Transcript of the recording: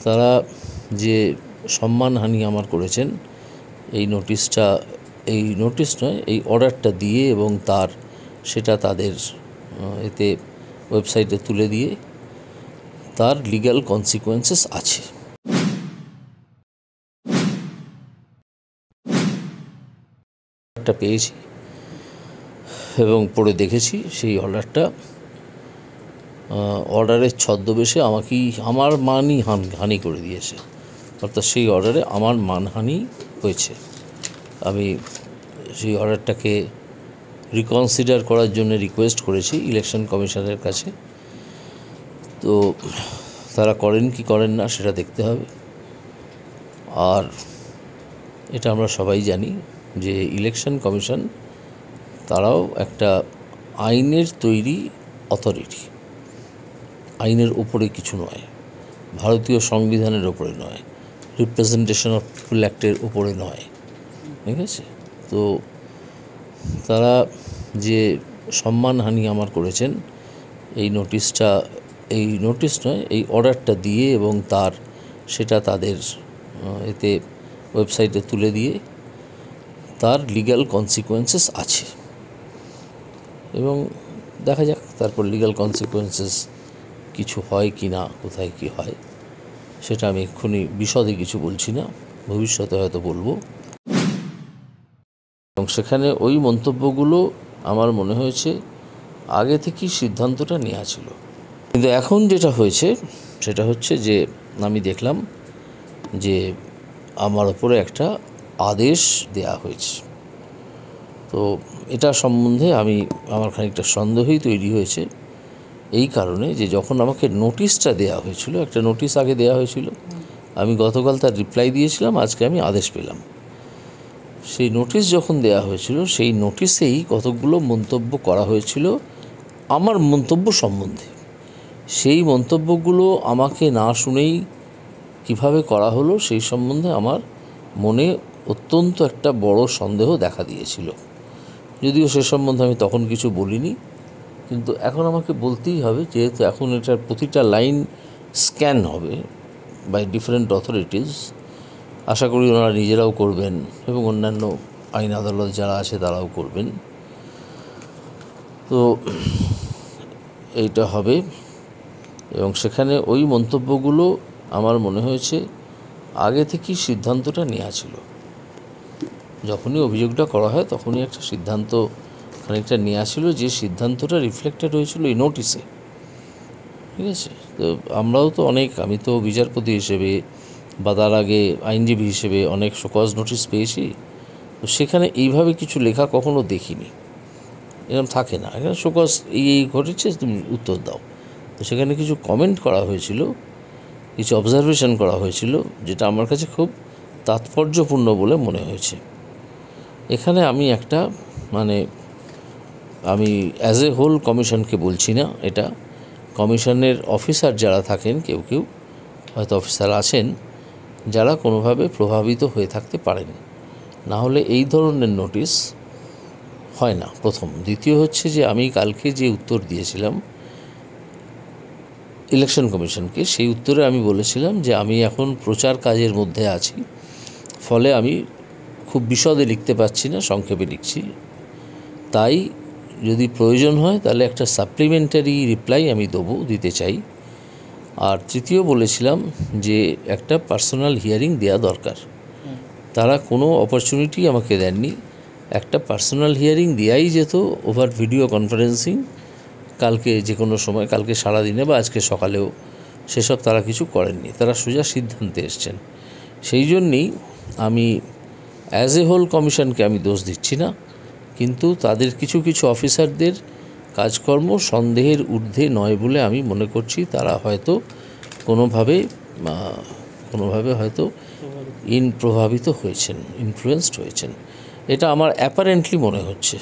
তারা যে সম্মানহানি আমার করেছেন এই নোটিশটা, এই নোটিশ নয়, এই অর্ডারটা দিয়ে এবং সেটা তাদের এতে ওয়েবসাইটে তুলে দিয়ে তার লিগ্যাল কনসিকুয়েন্সেস আছে। একটা পেয়েছি এবং পড়ে দেখেছি সেই অর্ডারের ছদ্মবেশে আমার মানই হানি করে দিয়েছে, অর্থাৎ সেই অর্ডারে আমার মানহানি হয়েছে। আমি সেই অর্ডারটাকে রিকনসিডার করার জন্য রিকোয়েস্ট করেছি ইলেকশন কমিশনের কাছে। তো তারা করেন কি করেন না সেটা দেখতে হবে। আর এটা আমরা সবাই জানি যে ইলেকশন কমিশন তারাও একটা আইনের তৈরি অথরিটি, আইনের উপরে কিছু নয়, ভারতীয় সংবিধানের ওপরে নয়, রিপ্রেজেন্টেশন অফ পিপল অ্যাক্টের উপরে নয়, ঠিক আছে? তো তারা যে সম্মানহানি আমার করেছেন এই নোটিশ নয়, এই অর্ডারটা দিয়ে এবং সেটা তাদের এতে ওয়েবসাইটে তুলে দিয়ে তার লিগ্যাল কনসিকুয়েন্সেস আছে এবং দেখা যাক তারপর লিগ্যাল কনসিকুয়েন্সেস কিছু হয় কি না, কোথায় কি হয় সেটা আমি এক্ষুনি বিশদে কিছু বলছি না, ভবিষ্যতে হয়তো বলবো। এবং সেখানে ওই মন্তব্যগুলো আমার মনে হয়েছে আগে থেকেই সিদ্ধান্তটা নেওয়া ছিল, কিন্তু এখন যেটা হয়েছে সেটা হচ্ছে যে আমি দেখলাম যে আমার ওপরে একটা আদেশ দেয়া হয়েছে। তো এটা সম্বন্ধে আমার খানিকটা সন্দেহই তৈরি হয়েছে এই কারণে যে যখন আমাকে নোটিশটা দেয়া হয়েছিল, একটা নোটিশ আগে দেয়া হয়েছিল, আমি গতকাল তার রিপ্লাই দিয়েছিলাম, আজকে আমি আদেশ পেলাম। সেই নোটিশ যখন দেয়া হয়েছিল সেই নোটিশেই কতগুলো মন্তব্য করা হয়েছিল আমার মন্তব্য সম্বন্ধে। সেই মন্তব্যগুলো আমাকে না শুনেই কিভাবে করা হলো সেই সম্বন্ধে আমার মনে অত্যন্ত একটা বড় সন্দেহ দেখা দিয়েছিল, যদিও সে সম্বন্ধে আমি তখন কিছু বলিনি, কিন্তু এখন আমাকে বলতেই হবে, যেহেতু এখন এটার প্রতিটা লাইন স্ক্যান হবে বাই ডিফারেন্ট অথরিটিস। আশা করি ওনারা নিজেরাও করবেন এবং অন্যান্য আইন আদালত যারা আছে তারাও করবেন। তো এইটা হবে এবং সেখানে ওই মন্তব্যগুলো আমার মনে হয়েছে আগে থেকেই সিদ্ধান্তটা নেওয়া ছিল। যখনই অভিযোগটা করা হয় তখনই একটা সিদ্ধান্ত খানিকটা নেওয়া ছিল, যে সিদ্ধান্তটা রিফ্লেক্টেড হয়েছিল এই নোটিশে, ঠিক আছে? তো আমরাও তো আমি তো বিচারপতি হিসেবে বা তার আগে আইনজীবী হিসেবে অনেক শোকজ নোটিশ পেয়েছি। তো সেখানে এইভাবে কিছু লেখা কখনো দেখিনি, এরকম থাকে না। এখানে শোকজ এই ঘটেছে, তুমি উত্তর দাও। তো সেখানে কিছু কমেন্ট করা হয়েছিল, কিছু অবজারভেশন করা হয়েছিল, যেটা আমার কাছে খুব তাৎপর্যপূর্ণ বলে মনে হয়েছে। এখানে আমি আমি অ্যাজ এ হোল কমিশনকে বলছি না, এটা কমিশনের অফিসার যারা থাকেন, কেউ হয়তো অফিসার আছেন যারা কোনোভাবে প্রভাবিত হয়ে থাকতে পারেন, না হলে এই ধরনের নোটিশ হয় না, প্রথম। দ্বিতীয় হচ্ছে যে আমি কালকে যে উত্তর দিয়েছিলাম ইলেকশন কমিশনকে, সেই উত্তরে আমি বলেছিলাম যে আমি এখন প্রচার কাজের মধ্যে আছি, ফলে আমি খুব বিশদে লিখতে পারছি না, সংক্ষেপে লিখছি। তাই যদি প্রয়োজন হয় তাহলে একটা সাপ্লিমেন্টারি রিপ্লাই আমি দিতে চাই। আর তৃতীয় বলেছিলাম যে একটা পার্সোনাল হিয়ারিং দেওয়া দরকার। তারা কোনো অপরচুনিটি আমাকে দেননি। একটা পার্সোনাল হিয়ারিং দেওয়াই যেত ওভার ভিডিও কনফারেন্সিং, কালকে যে কোনো সময়, কালকে সারাদিনে বা আজকে সকালেও, সেসব তারা কিছু করেননি। তারা সোজা সিদ্ধান্তে এসছেন। সেই জন্যেই আমি অ্যাজ এ হোল কমিশনকে আমি দোষ দিচ্ছি না, কিন্তু তাদের কিছু অফিসারদের কাজকর্ম সন্দেহের ঊর্ধ্বে নয় বলে আমি মনে করছি। তারা হয়তো কোনোভাবে হয়তো প্রভাবিত হয়েছেন, ইনফ্লুয়েন্সড হয়েছেন, এটা আমার অ্যাপারেন্টলি মনে হচ্ছে।